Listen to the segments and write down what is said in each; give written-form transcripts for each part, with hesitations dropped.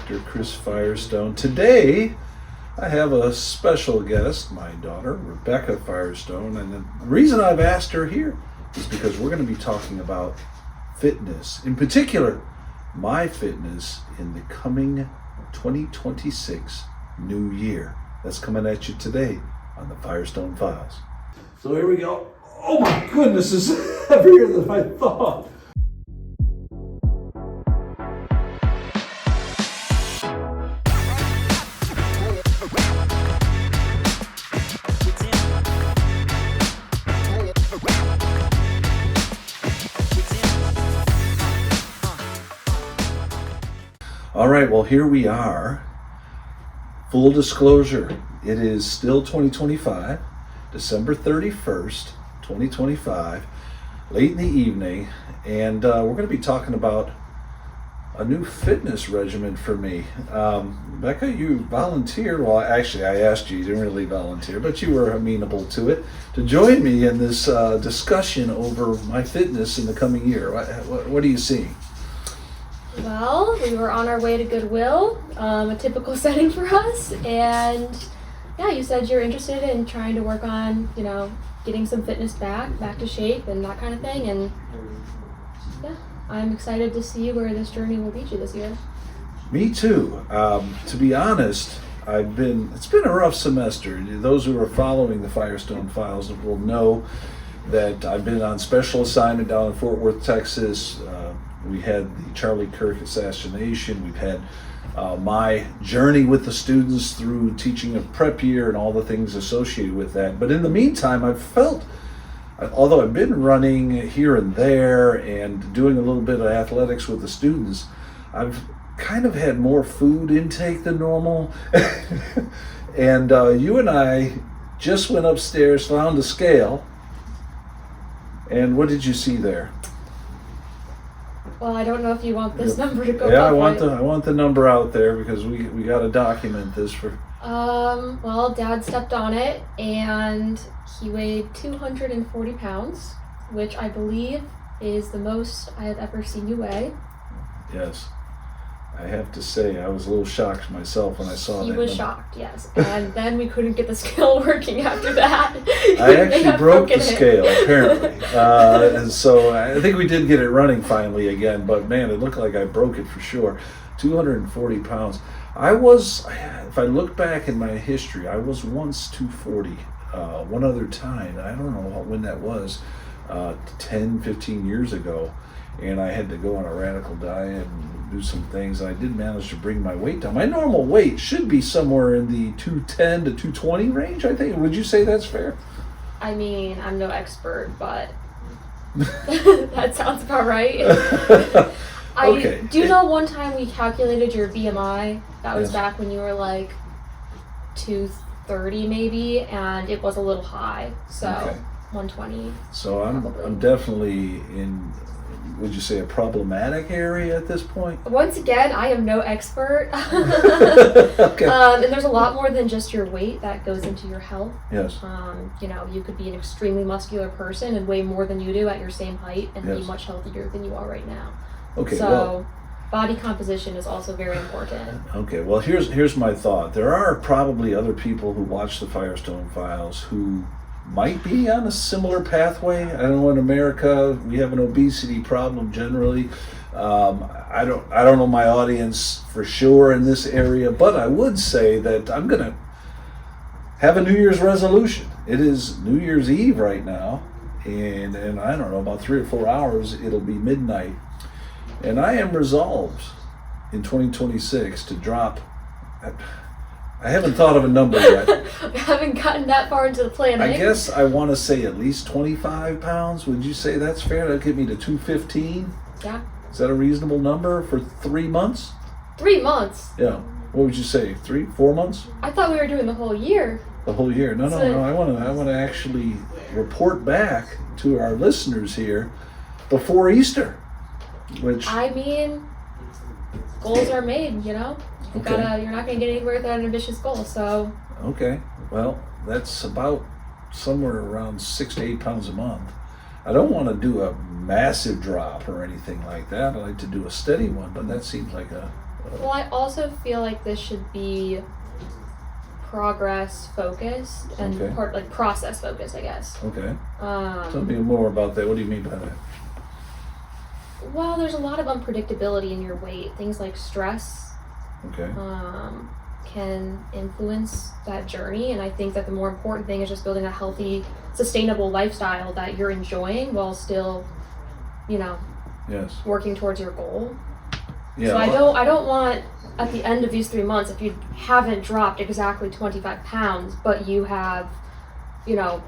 Dr. Chris Firestone. Today, I have a special guest, my daughter, Rebekah Firestone, and the reason I've asked her here is because we're going to be talking about fitness. In particular, my fitness in the coming 2026 new year. That's coming at you today on the Firestone Files. So here we go. Oh my goodness, this is heavier than I thought. All right, well, here we are. Full disclosure, it is still 2025, December 31st, 2025, late in the evening, and we're going to be talking about a new fitness regimen for me. Rebekah, you volunteered, well, actually, I asked you, you didn't really volunteer, but you were amenable to it, to join me in this discussion over my fitness in the coming year. What are you seeing? Well, we were on our way to Goodwill, a typical setting for us, and yeah, you said you're interested in trying to work on, getting some fitness back to shape and that kind of thing, and yeah, I'm excited to see where this journey will lead you this year. Me too. To be honest, it's been a rough semester. Those who are following the Firestone Files will know that I've been on special assignment down in Fort Worth, Texas. We had the Charlie Kirk assassination. We've had my journey with the students through teaching a prep year and all the things associated with that. But in the meantime, I've felt, although I've been running here and there and doing a little bit of athletics with the students, I've kind of had more food intake than normal. And you and I just went upstairs, found a scale. And what did you see there? Well, I don't know if you want this number to go Yeah, up. I want the number out there because we got to document this for. Well, Dad stepped on it and he weighed 240 pounds, which I believe is the most I have ever seen you weigh. Yes. I have to say, I was a little shocked myself when I saw that. He was shocked, yes. And then we couldn't get the scale working after that. I actually broke the scale, apparently. And so I think we did get it running finally again, but man, it looked like I broke it for sure. 240 pounds. If I look back in my history, I was once 240 one other time. I don't know when that was, 10, 15 years ago. And I had to go on a radical diet and do some things. I did manage to bring my weight down. My normal weight should be somewhere in the 210 to 220 range, I think. Would you say that's fair? I mean, I'm no expert, but that sounds about right. Okay. Do you know one time we calculated your BMI? That was Yes. back when you were like 230 maybe, and it was a little high. So Okay. 120. So probably. I'm definitely in, would you say, a problematic area at this point? Once again, I am no expert. Okay. And there's a lot more than just your weight that goes into your health. Yes. You could be an extremely muscular person and weigh more than you do at your same height and Yes. be much healthier than you are right now. Okay. So body composition is also very important. Okay, well, here's my thought. There are probably other people who watch the Firestone Files who might be on a similar pathway. I know in America we have an obesity problem generally. I don't know my audience for sure in this area, but I would say that I'm gonna have a New Year's resolution. It is New Year's Eve right now, and I don't know, about 3 or 4 hours it'll be midnight. And I am resolved in 2026 to drop. I haven't thought of a number yet. I haven't gotten that far into the planning. I guess I want to say at least 25 pounds. Would you say that's fair? That'll get me to 215? Yeah. Is that a reasonable number for 3 months? 3 months? Yeah. What would you say? 3, 4 months? I thought we were doing the whole year. The whole year? No. I want to actually report back to our listeners here before Easter. Which, I mean, goals are made, You're not gonna get anywhere without an ambitious goal, so. Okay, well, that's about somewhere around 6 to 8 pounds a month. I don't want to do a massive drop or anything like that. I like to do a steady one, but that seems like a Well, I also feel like this should be progress focused and Okay. process focused, I guess. Okay. Tell me more about that. What do you mean by that? Well, there's a lot of unpredictability in your weight. Things like stress Okay. can influence that journey, and I think that the more important thing is just building a healthy, sustainable lifestyle that you're enjoying while still, Yes. working towards your goal. Yeah. So I don't want at the end of these 3 months, if you haven't dropped exactly 25 pounds, but you have,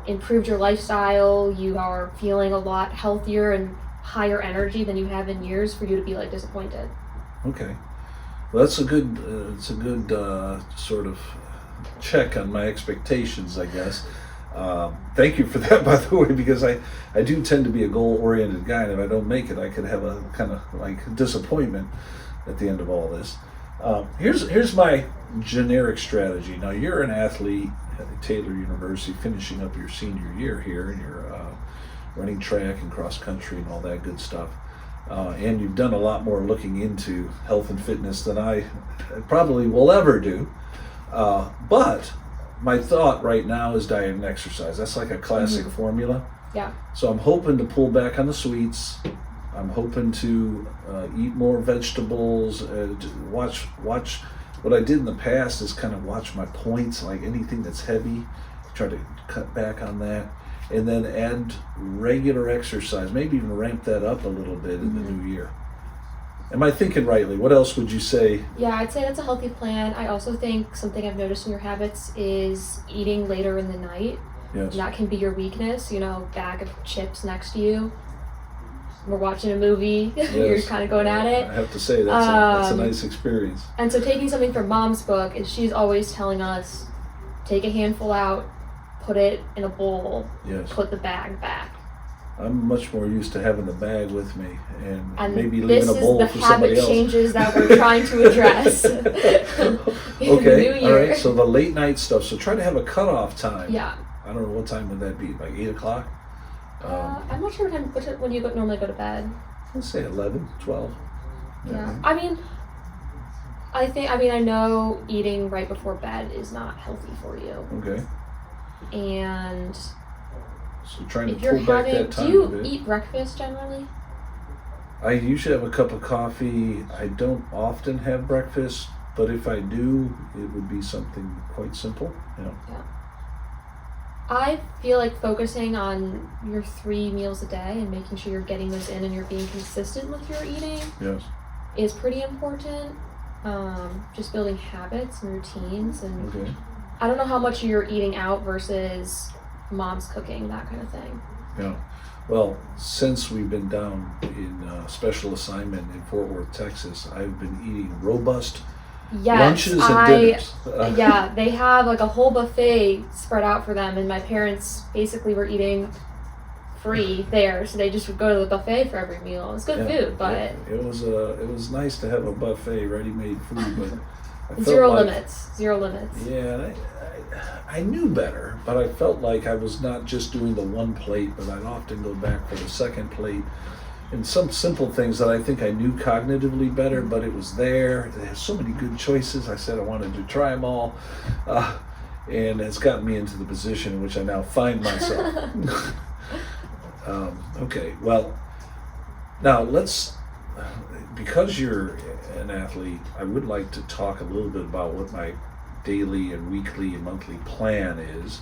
improved your lifestyle, you are feeling a lot healthier and higher energy than you have in years, for you to be disappointed. Okay. Well, that's a good. It's a good sort of check on my expectations, I guess. Thank you for that, by the way, because I do tend to be a goal-oriented guy, and if I don't make it, I could have a kind of disappointment at the end of all this. Here's my generic strategy. Now, you're an athlete at Taylor University, finishing up your senior year here, and you're running track and cross country and all that good stuff. And you've done a lot more looking into health and fitness than I probably will ever do. But my thought right now is diet and exercise. That's like a classic formula. Yeah. So I'm hoping to pull back on the sweets. I'm hoping to eat more vegetables. Watch. What I did in the past is kind of watch my points, like anything that's heavy, try to cut back on that. And then add regular exercise, maybe even ramp that up a little bit in the new year. Am I thinking rightly? What else would you say? Yeah, I'd say that's a healthy plan. I also think something I've noticed in your habits is eating later in the night. Yes. And that can be your weakness, bag of chips next to you. We're watching a movie, Yes. You're kind of going at it. I have to say, that's a nice experience. And so taking something from Mom's book, is she's always telling us, take a handful out, put it in a bowl, Yes. put the bag back. I'm much more used to having the bag with me and maybe this leaving a bowl is for the somebody habit else. changes that we're trying to address. in the new Okay, all year. right, so the late night stuff. So try to have a cutoff time. Yeah. I don't know, what time would that be? Like 8 o'clock? I'm not sure when you normally go to bed. Let's say 11, 12. Yeah. I know eating right before bed is not healthy for you. Okay. And So trying to if you're pull back having, that time do you a bit. eat breakfast generally? I usually have a cup of coffee. I don't often have breakfast, but if I do, it would be something quite simple. Yeah. I feel like focusing on your 3 meals a day and making sure you're getting those in and you're being consistent with your eating Yes. is pretty important. Just building habits and routines, and Okay. I don't know how much you're eating out versus Mom's cooking, that kind of thing. Yeah. Well, since we've been down in special assignment in Fort Worth, Texas, I've been eating robust Yes, lunches and dinners. Yeah, they have a whole buffet spread out for them, and my parents basically were eating free there, so they just would go to the buffet for every meal. It's good food, but it was nice to have a buffet, ready-made food, but I felt zero like, limits. Yeah, I knew better, but I felt like I was not just doing the one plate, but I'd often go back for the second plate. And some simple things that I think I knew cognitively better, but it was there. They have so many good choices. I said I wanted to try them all. And it's gotten me into the position in which I now find myself. Okay, well, now because you're an athlete, I would like to talk a little bit about what my daily and weekly and monthly plan is.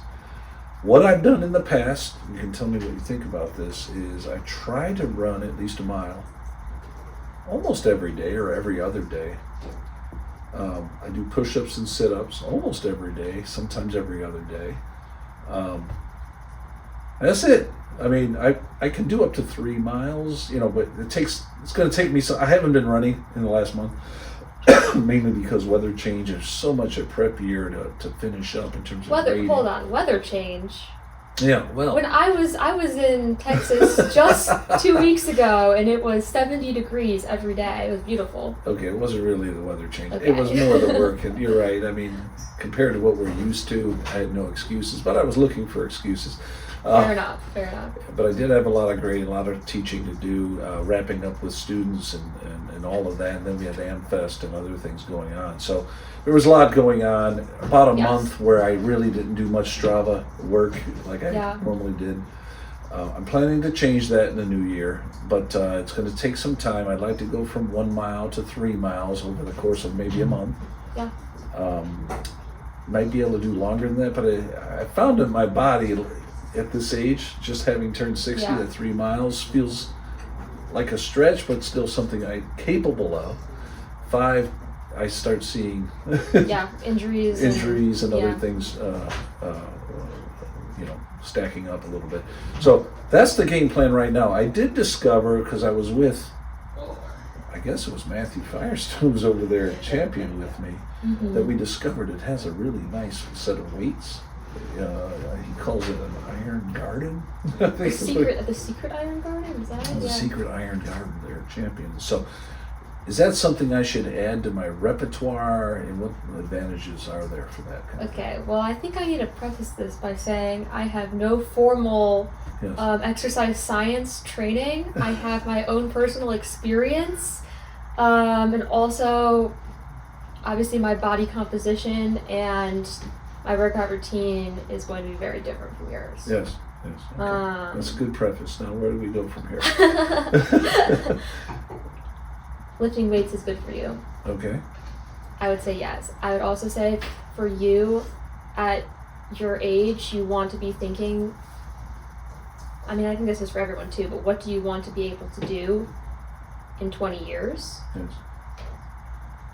What I've done in the past, you can tell me what you think about this, is I try to run at least a mile almost every day or every other day. I do push-ups and sit-ups almost every day, sometimes every other day. That's it. I mean, I can do up to 3 miles, but it's going to take me, I haven't been running in the last month, mainly because weather change. There's so much at prep year to finish up in terms of grading. Hold on, weather change. Yeah, well. When I was in Texas just 2 weeks ago, and it was 70 degrees every day. It was beautiful. Okay, it wasn't really the weather change. Okay. It was more the work, and you're right. I mean, compared to what we're used to, I had no excuses, but I was looking for excuses. Fair enough. But I did have a lot of grading, a lot of teaching to do, wrapping up with students and all of that. And then we had AmFest and other things going on. So there was a lot going on. About a month where I really didn't do much Strava work like I normally did. I'm planning to change that in the new year, but it's going to take some time. I'd like to go from 1 mile to 3 miles over the course of maybe a month. Yeah. Might be able to do longer than that, but I found that my body at this age, just having turned 60, that 3 miles feels like a stretch, but still something I'm capable of. 5, I start seeing injuries and other things, stacking up a little bit. So that's the game plan right now. I did discover, because I was with, I guess it was Matthew Firestone who's over there at Champion with me, that we discovered it has a really nice set of weights. He calls it an iron garden. The secret iron garden, is that it? The secret iron garden there at Champion. So is that something I should add to my repertoire, and what advantages are there for that kind of thing? Okay, well, I think I need to preface this by saying I have no formal exercise science training. I have my own personal experience, and also obviously my body composition and my workout routine is going to be very different from yours. Yes. Okay. That's a good preface. Now where do we go from here? Lifting weights is good for you. Okay. I would say yes. I would also say for you, at your age, you want to be thinking, I mean, I think this is for everyone too, but what do you want to be able to do in 20 years? Yes.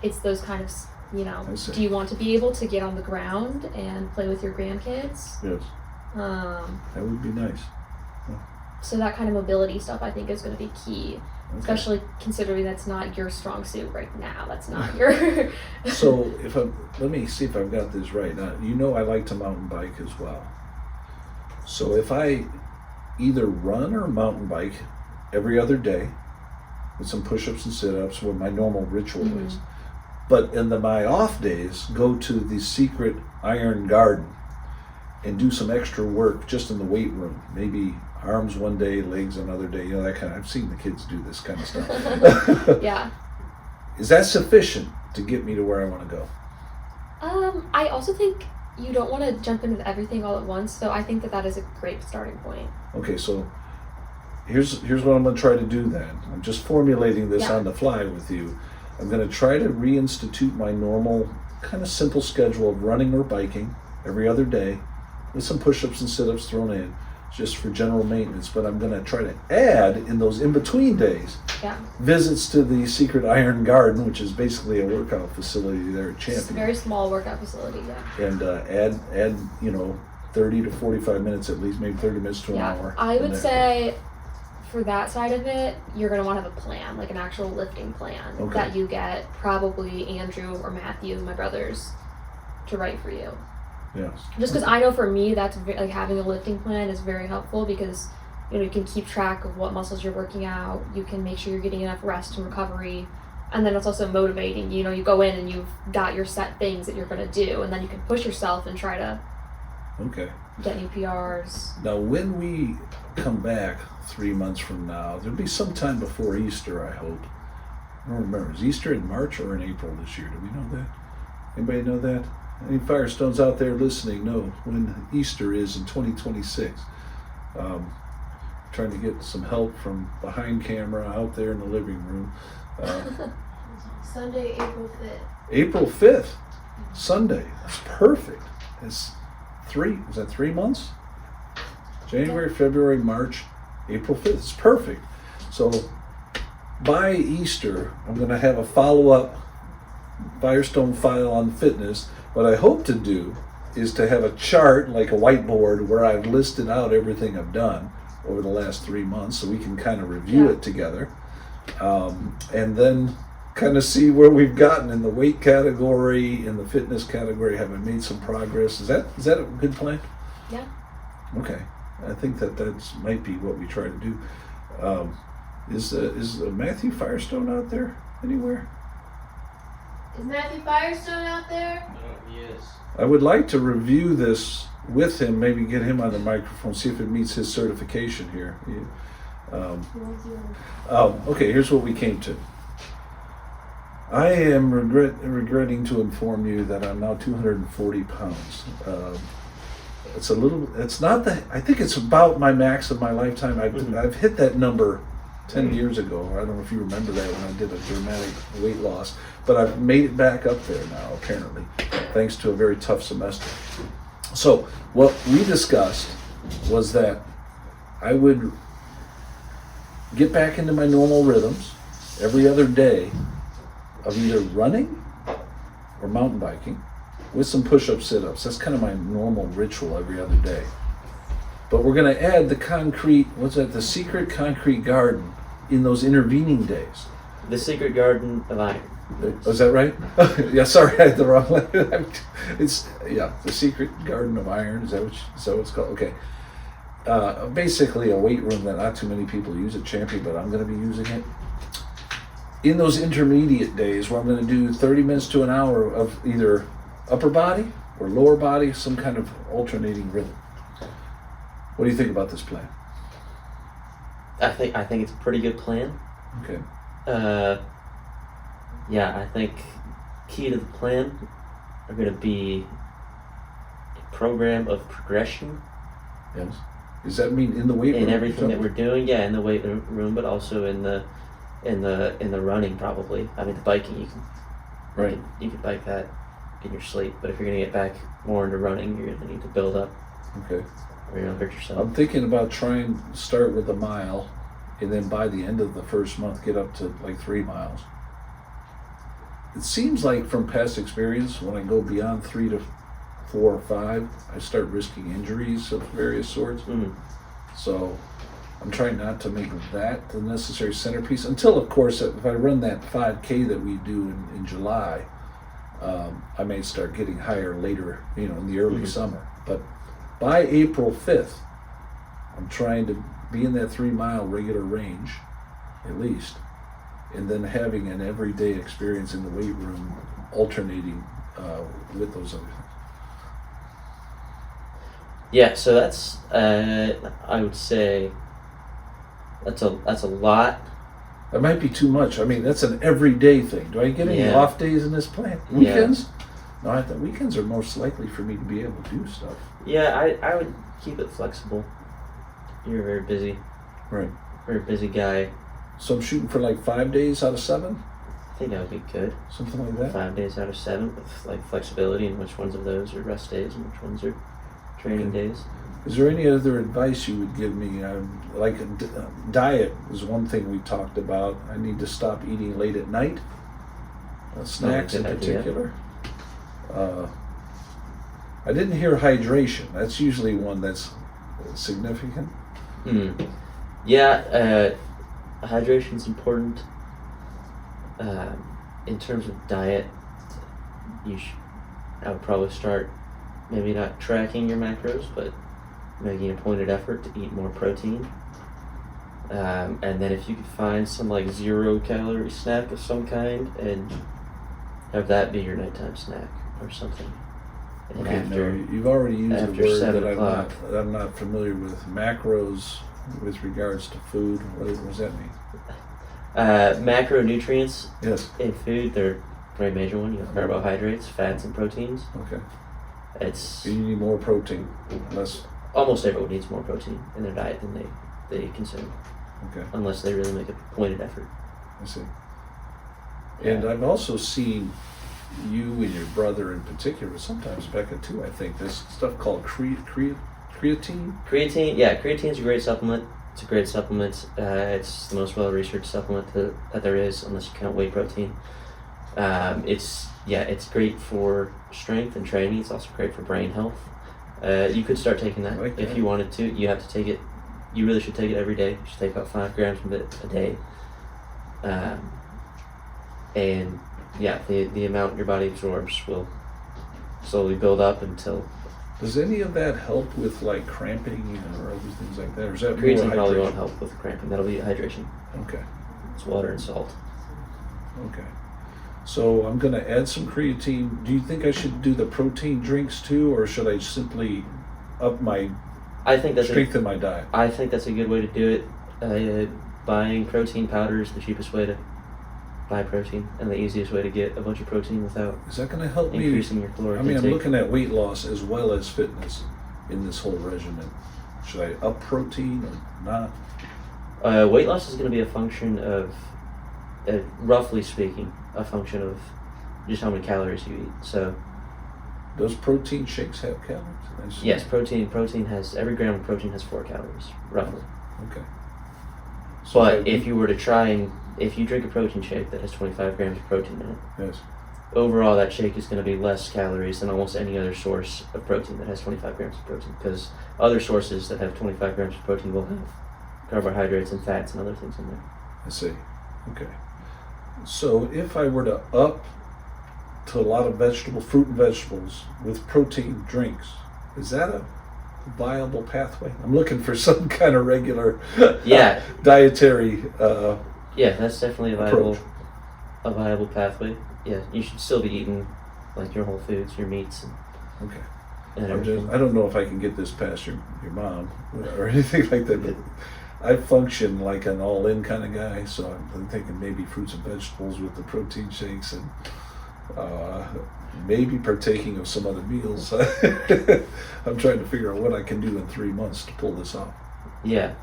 It's those kind of, do you want to be able to get on the ground and play with your grandkids? Yes. That would be nice. So that kind of mobility stuff I think is going to be key. Okay. Especially considering that's not your strong suit right now. That's not your... So let me see if I've got this right. Now, I like to mountain bike as well. So if I either run or mountain bike every other day with some push-ups and sit-ups, what my normal ritual is, but in my off days, go to the secret iron garden and do some extra work just in the weight room, maybe arms one day, legs another day, that kind of, I've seen the kids do this kind of stuff. Yeah. Is that sufficient to get me to where I want to go? I also think you don't want to jump into everything all at once, so I think that is a great starting point. Okay, so here's what I'm going to try to do then. I'm just formulating this on the fly with you. I'm going to try to reinstitute my normal kind of simple schedule of running or biking every other day with some push-ups and sit-ups thrown in, just for general maintenance, but I'm going to try to add in those in-between days visits to the Secret Iron Garden, which is basically a workout facility there at Champion. It's a very small workout facility, And add 30 to 45 minutes at least, maybe 30 minutes to an hour. I would say for that side of it, you're going to want to have a plan, like an actual lifting plan that you get probably Andrew or Matthew, my brothers, to write for you. Yes. Just because I know for me, that's like having a lifting plan is very helpful because you can keep track of what muscles you're working out. You can make sure you're getting enough rest and recovery, and then it's also motivating. You go in and you've got your set things that you're going to do, and then you can push yourself and try to get new PRs. Now, when we come back 3 months from now, there'll be some time before Easter, I hope. I don't remember. Is Easter in March or in April this year? Do we know that? Anybody know that? Any Firestones out there listening know when Easter is in 2026. Trying to get some help from behind camera out there in the living room. Sunday, April 5th. April 5th, Sunday. That's perfect. Is that 3 months? January, February, March, April 5th. It's perfect. So by Easter, I'm going to have a follow-up Firestone file on fitness. What I hope to do is to have a chart, like a whiteboard, where I've listed out everything I've done over the last 3 months so we can kind of review it together. And then kind of see where we've gotten in the weight category, in the fitness category. Have I made some progress? Is that a good plan? Yeah. Okay. I think that might be what we try to do. Is Matthew Firestone out there anywhere? Is Matthew Firestone out there? Yes. I would like to review this with him, maybe get him on the microphone, see if it meets his certification here. Okay, here's what we came to. I am regretting to inform you that I'm now 240 pounds. It's not that, I think it's about my max of my lifetime. I've hit that number 10 years ago. I don't know if you remember that when I did a dramatic weight loss, but I've made it back up there now, apparently, thanks to a very tough semester. So what we discussed was that I would get back into my normal rhythms every other day of either running or mountain biking with some push-ups, sit-ups. That's kind of my normal ritual every other day. But we're going to add the secret concrete garden in those intervening days. The secret garden of iron. Is that right? Yeah, sorry, I had the wrong line. The secret garden of iron. Is that what it's called? Okay. Basically a weight room that not too many people use at Champion, but I'm going to be using it. In those intermediate days where I'm going to do 30 minutes to an hour of either upper body or lower body, some kind of alternating rhythm. What do you think about this plan? I think it's a pretty good plan. Okay. I think key to the plan are going to be a program of progression. Yes. Does that mean in the weight room? In everything that we're doing, in the weight room, but also in the running probably. I mean, the biking you can bike that in your sleep, but if you're going to get back more into running, you're going to need to build up. Okay. Or you're going to hurt yourself. I'm thinking about trying to start with a mile, and then by the end of the first month get up to like 3 miles. It seems like from past experience, when I go beyond 3 to 4 or 5, I start risking injuries of various sorts. Mm-hmm. So I'm trying not to make that the necessary centerpiece until, of course, if I run that 5K that we do in July, I may start getting higher later, in the early summer. But by April 5th, I'm trying to be in that 3 mile regular range, at least, and then having an everyday experience in the weight room, alternating with those other things. Yeah, so that's I would say that's a lot. That might be too much. I mean, that's an everyday thing. Do I get any off days in this plan? Weekends? No, I thought weekends are most likely for me to be able to do stuff. Yeah, I would keep it flexible. You're very busy. Right. Very busy guy. So I'm shooting for like 5 days out of 7? I think that would be good. Something like that? 5 days out of 7 with like flexibility in which ones of those are rest days and which ones are training days. Is there any other advice you would give me? Like diet was one thing we talked about. I need to stop eating late at night. Snacks in particular. I didn't hear hydration. That's usually one that's significant. Yeah, hydration's important. In terms of diet, I would probably start maybe not tracking your macros, but making a pointed effort to eat more protein. And then if you could find some like 0-calorie snack of some kind and have that be your nighttime snack or something. And Okay, you've already used a word 7 that o'clock. I'm not familiar with. Macros with regards to food. What does that mean? Macronutrients Yes. in food, they're a very major one. You have carbohydrates, fats, and proteins. Okay. It's You need more protein. Less. almost everyone needs more protein in their diet than they consume, Okay. unless they really make a pointed effort. I see. And I've also seen you and your brother in particular, sometimes Becca too, I think, this stuff called creatine. Creatine's a great supplement. It's a great supplement. It's the most well-researched supplement that there is, unless you count whey protein. It's great for strength and training. It's also great for brain health. You could start taking that if you wanted to. You have to take it. You really should take it every day. You should take about 5 grams of it a day. The amount your body absorbs will slowly build up until. Does any of that help with like cramping or other things like that? Or is that Creatine more probably hydration? won't help with cramping. That'll be hydration. Okay. It's water and salt. Okay. So I'm going to add some creatine. Do you think I should do the protein drinks too, or should I simply up my I think that's strengthen my diet. I think that's a good way to do it. Buying protein powder is the cheapest way to buy protein and the easiest way to get a bunch of protein without Is that going to help me? increasing your caloric I mean, intake. I'm looking at weight loss as well as fitness in this whole regimen. Should I up protein or not? Weight loss is going to be a function of, roughly speaking, a function of just how many calories you eat. So, Does protein shakes have calories? I see. yes, protein has, every gram of protein has 4 calories, roughly. Okay. So But if you were to try and, if you drink a protein shake that has 25 grams of protein in it, yes. overall that shake is going to be less calories than almost any other source of protein that has 25 grams of protein, because other sources that have 25 grams of protein will have carbohydrates and fats and other things in there. I see. Okay. So if I were to up to a lot of fruit and vegetables with protein drinks, is that a viable pathway? I'm looking for some kind of regular Yeah. dietary Yeah, that's definitely approach. a viable pathway. Yeah, you should still be eating like your whole foods, your meats, Okay. and everything. I don't know if I can get this past your mom or anything like that, but I function like an all-in kind of guy, so I'm thinking maybe fruits and vegetables with the protein shakes and maybe partaking of some other meals. I'm trying to figure out what I can do in 3 months to pull this off. Yeah.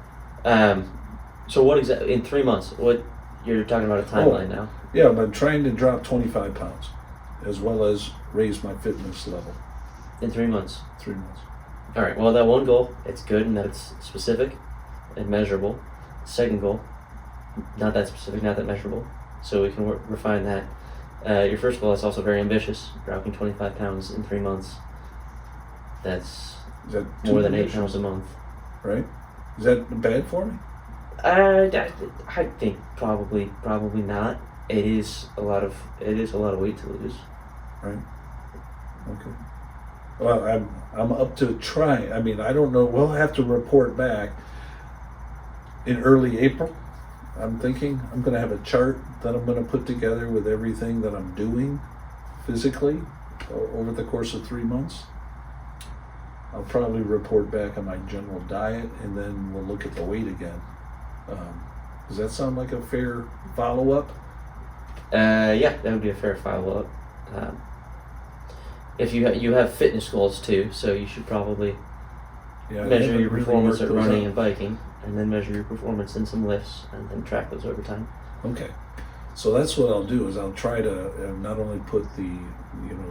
So what exactly in 3 months? What you're talking about a timeline now? Yeah, I'm trying to drop 25 pounds as well as raise my fitness level. In 3 months. 3 months. All right. Well, that one goal, it's good in that it's specific and measurable. Second goal, not that specific, not that measurable. So we can refine that. Your first goal is also very ambitious, dropping 25 pounds in 3 months. That's Is that too more than 8 ambitious? pounds a month. Right? Is that bad for me? I think probably not. It is a lot of weight to lose. Right. Okay. Well, I'm up to trying. I mean, I don't know. We'll have to report back in early April. I'm thinking I'm going to have a chart that I'm going to put together with everything that I'm doing physically over the course of 3 months. I'll probably report back on my general diet, and then we'll look at the weight again. Does that sound like a fair follow-up? Yeah, that would be a fair follow-up. If you have fitness goals too, so you should probably Yeah, I measure haven't your really performance worked at those running out. and biking, and then measure your performance in some lifts, and then track those over time. Okay, so that's what I'll do. Is I'll try to not only put the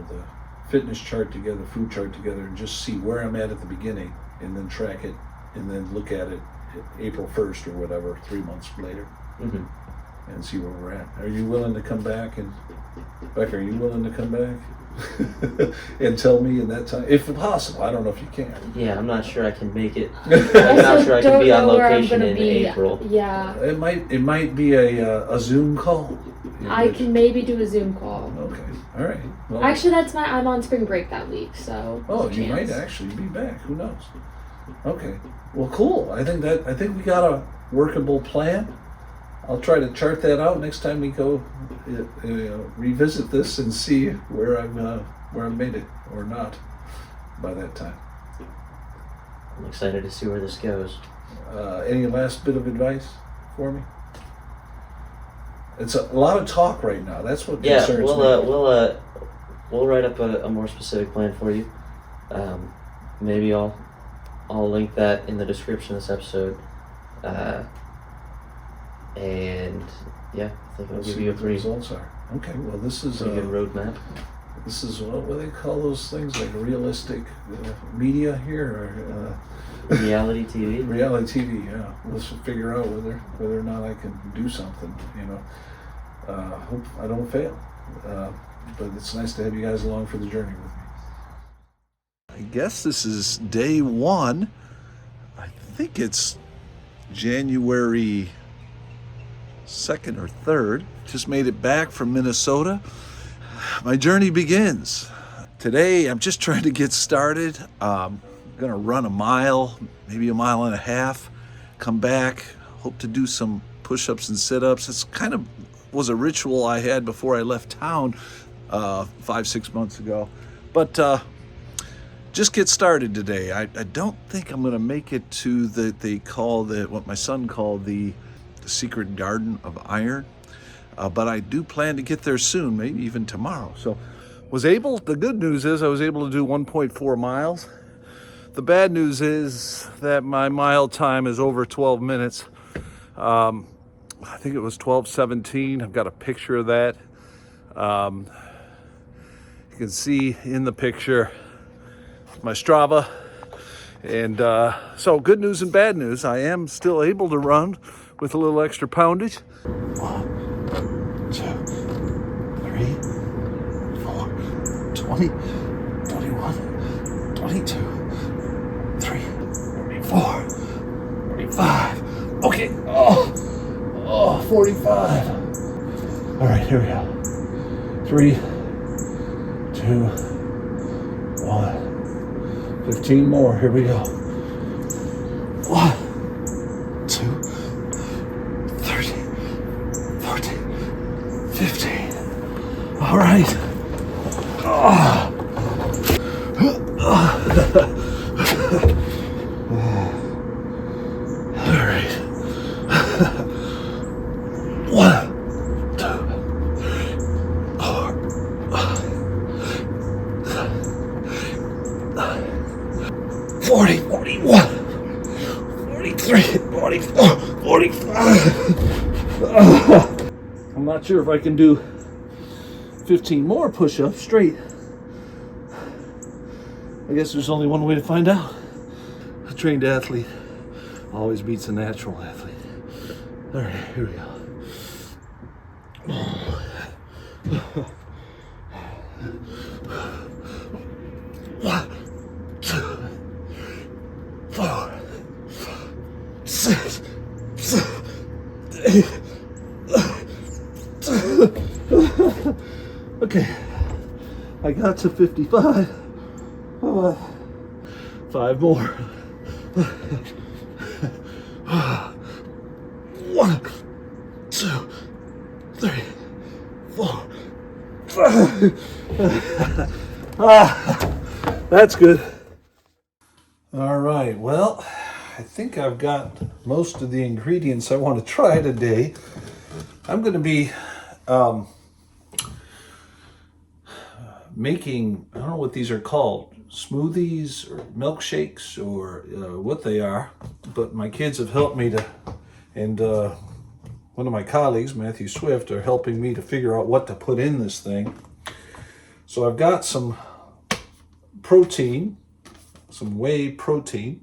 the fitness chart together, food chart together, and just see where I'm at the beginning, and then track it, and then look at it April 1st or whatever, 3 months later, Mm-hmm. and see where we're at. Are you willing to come back? And Becca, are you willing to come back and tell me in that time, if possible? I don't know if you can. Yeah, I'm not sure I can make it. I I'm not also sure I can don't be on know where I'm location gonna in be. April. Yeah, It might be a Zoom call. I can maybe do a Zoom call. Okay, all right. Well, Actually, I'm on spring break that week, so. oh, there's a you might chance. actually be back. Who knows? Okay. Well, cool. I think we got a workable plan. I'll try to chart that out next time we go revisit this and see where I've made it or not by that time. I'm excited to see where this goes. Any last bit of advice for me? It's a lot of talk right now. That's what Yeah, concerns we'll write up a more specific plan for you. Maybe I'll link that in the description of this episode. And yeah, I think it'll See give you a what the pretty results are. Okay. Well, this is good roadmap. This is what do they call those things, like realistic media here, or Reality TV. reality TV. Yeah, let's figure out whether or not I can do something. Hope I don't fail. But it's nice to have you guys along for the journey with me. I guess this is day 1. I think it's January 2nd or 3rd. Just made it back from Minnesota. My journey begins. Today, I'm just trying to get started. I'm gonna run a mile, maybe a mile and a half, come back, hope to do some push-ups and sit-ups. It's kind of was a ritual I had before I left town 5-6 months ago. But just get started today. I don't think I'm going to make it to what my son called the secret garden of iron. But I do plan to get there soon, maybe even tomorrow. So the good news is I was able to do 1.4 miles. The bad news is that my mile time is over 12 minutes. I think it was 12:17. I've got a picture of that. You can see in the picture my Strava. And so good news and bad news. I am still able to run with a little extra poundage. 1, 2, 3, 4, 20, 21, 22, 3, 34, 45. Okay. Oh, 45. All right, here we go. 3, 2, 1. 15 more. Here we go. 1, 2, 13, 14, 15. All right. All right. 1, 2, 4, 40, 41, 43, 44, 45. I'm not sure if I can do 15 more push-ups straight. I guess there's only one way to find out. A trained athlete always beats a natural athlete. All right, here we go. 1, 2, 4, 6, 7, 8. Okay, I got to 55. 5 more. 1, 2, 3, 4, 5. That's good. All right, well, I think I've got most of the ingredients I want to try today. I'm going to be making, I don't know what these are called, smoothies or milkshakes or what they are, but my kids have helped me and one of my colleagues, Matthew Swift, are helping me to figure out what to put in this thing. So I've got some protein, some whey protein.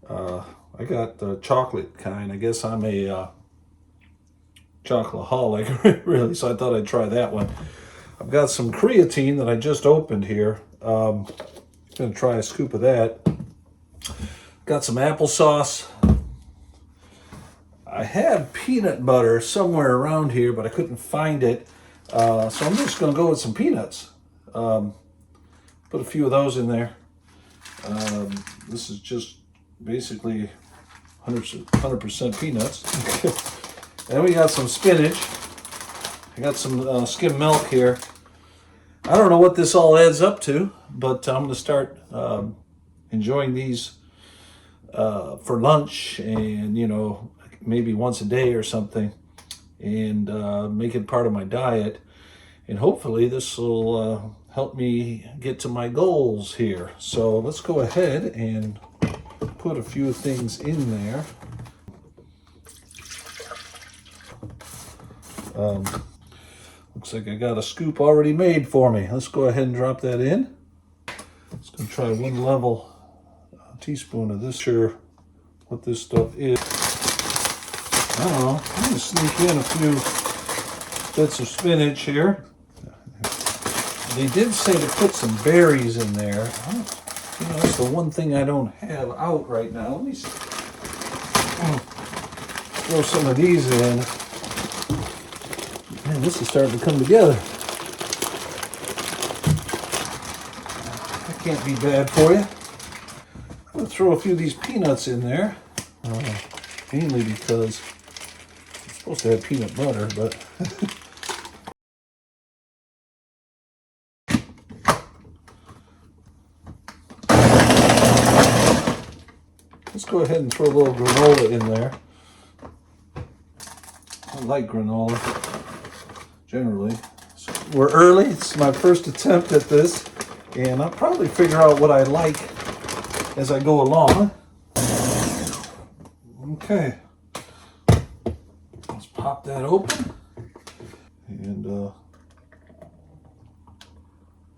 I got the chocolate kind. I guess I'm a chocoholic, really, so I thought I'd try that one. I've got some creatine that I just opened here. I'm going to try a scoop of that. Got some applesauce. I had peanut butter somewhere around here, but I couldn't find it. So I'm just going to go with some peanuts. Put a few of those in there. This is just basically 100% peanuts. And we got some spinach. I got some skim milk here. I don't know what this all adds up to, but I'm going to start enjoying these for lunch and, maybe once a day or something, and make it part of my diet. And hopefully this will help me get to my goals here. So let's go ahead and put a few things in there. Looks like I got a scoop already made for me. Let's go ahead and drop that in. Just gonna try one level teaspoon of this. Sure what this stuff is. I don't know. I'm gonna sneak in a few bits of spinach here. They did say to put some berries in there. That's the one thing I don't have out right now. Let me throw some of these in. Man, this is starting to come together. That can't be bad for you. I'm going to throw a few of these peanuts in there. Mainly because it's supposed to have peanut butter, but... Let's go ahead and throw a little granola in there. I like granola, generally. So we're early. It's my first attempt at this, and I'll probably figure out what I like as I go along. Okay. Let's pop that open. And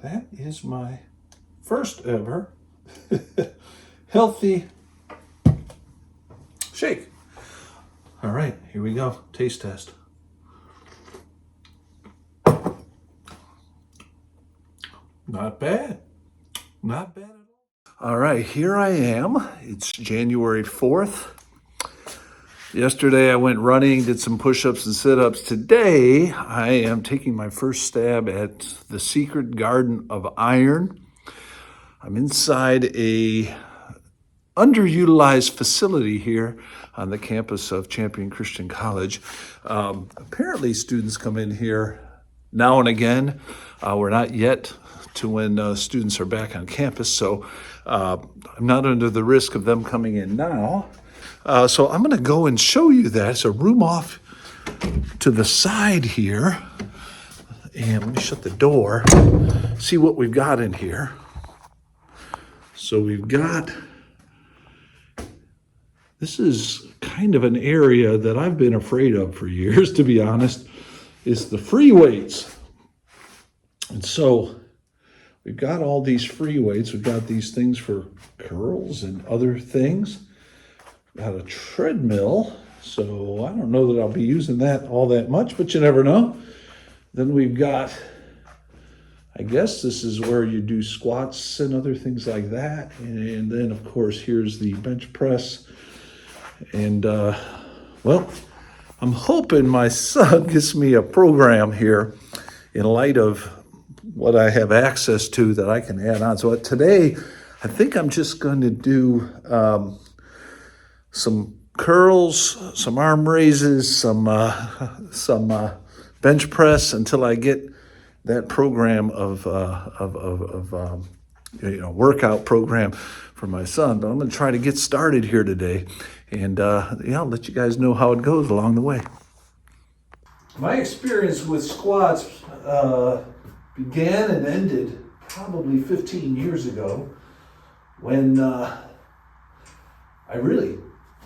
that is my first ever healthy shake. All right, here we go. Taste test. Not bad. Not bad at all. All right, here I am. It's January 4th. Yesterday I went running, did some push-ups and sit-ups. Today I am taking my first stab at the Secret Garden of Iron. I'm inside a underutilized facility here on the campus of Champion Christian College. Apparently students come in here now and again. We're not yet to when students are back on campus, so I'm not under the risk of them coming in now. So I'm going to go and show you that. It's a room off to the side here. And let me shut the door, see what we've got in here. So we've got, this is kind of an area that I've been afraid of for years, to be honest, is the free weights. And so we've got all these free weights. We've got these things for curls and other things. Got a treadmill, so I don't know that I'll be using that all that much, but you never know. Then we've got, I guess this is where you do squats and other things like that. And then, of course, here's the bench press. And, well, I'm hoping my son gets me a program here in light of what I have access to that I can add on. So today, I think I'm just going to do some curls, some arm raises, some bench press until I get that program of workout program for my son. But I'm going to try to get started here today, and I'll let you guys know how it goes along the way. My experience with squats began and ended probably 15 years ago when I really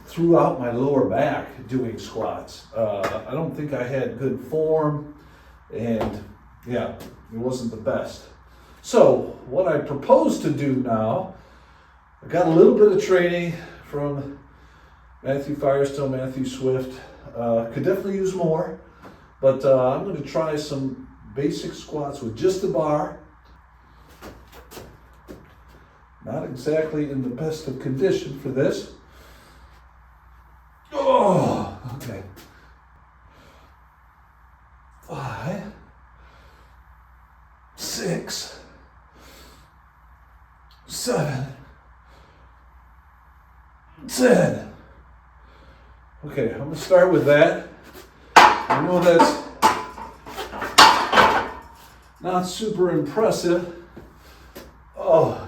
threw out my lower back doing squats. I don't think I had good form, and yeah, it wasn't the best. So what I propose to do now, I got a little bit of training from Matthew Firestone, Matthew Swift. Could definitely use more, but I'm going to try some basic squats with just a bar. Not exactly in the best of condition for this. Oh, okay. 5, 6, 7, 10. Okay, I'm going to start with that. I know that's not super impressive. Oh,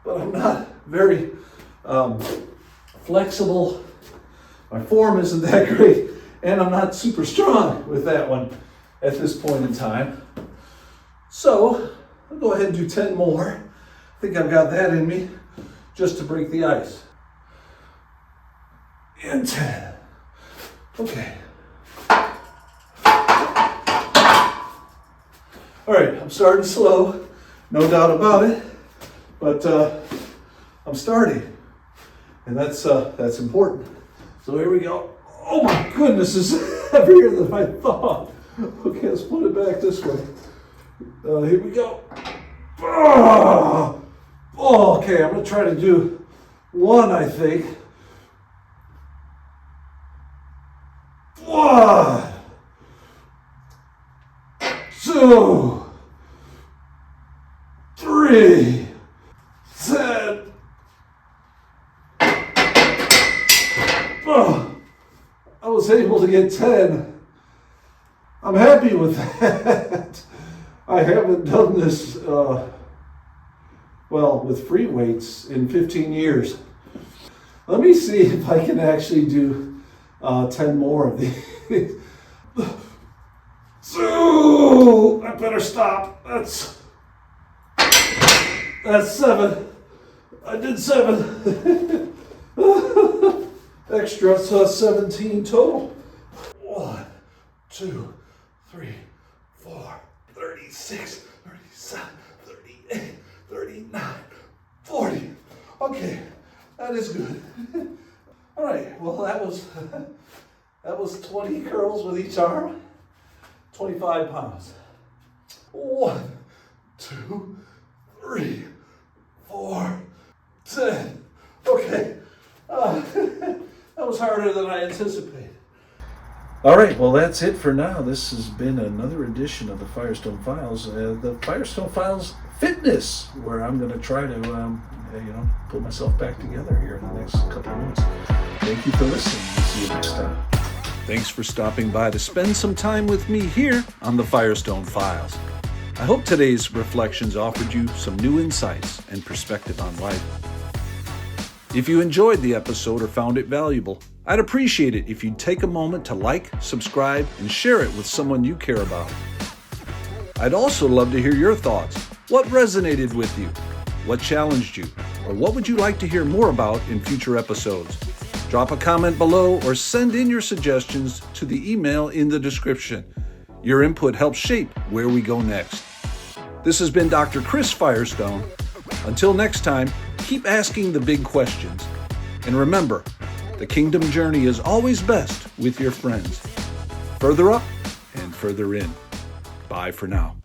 but I'm not very flexible. My form isn't that great, and I'm not super strong with that one at this point in time. So I'll go ahead and do 10 more. I think I've got that in me just to break the ice. And 10. Okay. All right, I'm starting slow, no doubt about it, but I'm starting, and that's important. So here we go. Oh my goodness, this is heavier than I thought. Okay, let's put it back this way. Here we go. Oh, okay, I'm gonna try to do one, I think. 1, 2, 3, 10. Oh, I was able to get 10. I'm happy with that. I haven't done this, with free weights in 15 years. Let me see if I can actually do 10 more of these. So I better stop. That's 7. I did 7. Extra, so 17 total. 1, 2, 3, 4, 36, 37, 38, 39, 40. Okay, that is good. All right, well that was 20 curls with each arm, 25 pounds. 1, 2, 3, 4, 10. Okay, that was harder than I anticipated. All right, well, that's it for now. This has been another edition of the Firestone Files, the Firestone Files Fitness, where I'm going to try to, put myself back together here in the next couple of months. Thank you for listening. We'll see you next time. Thanks for stopping by to spend some time with me here on the Firestone Files. I hope today's reflections offered you some new insights and perspective on life. If you enjoyed the episode or found it valuable, I'd appreciate it if you'd take a moment to like, subscribe, and share it with someone you care about. I'd also love to hear your thoughts. What resonated with you? What challenged you? Or what would you like to hear more about in future episodes? Drop a comment below or send in your suggestions to the email in the description. Your input helps shape where we go next. This has been Dr. Chris Firestone. Until next time, keep asking the big questions. And remember, the kingdom journey is always best with your friends. Further up and further in. Bye for now.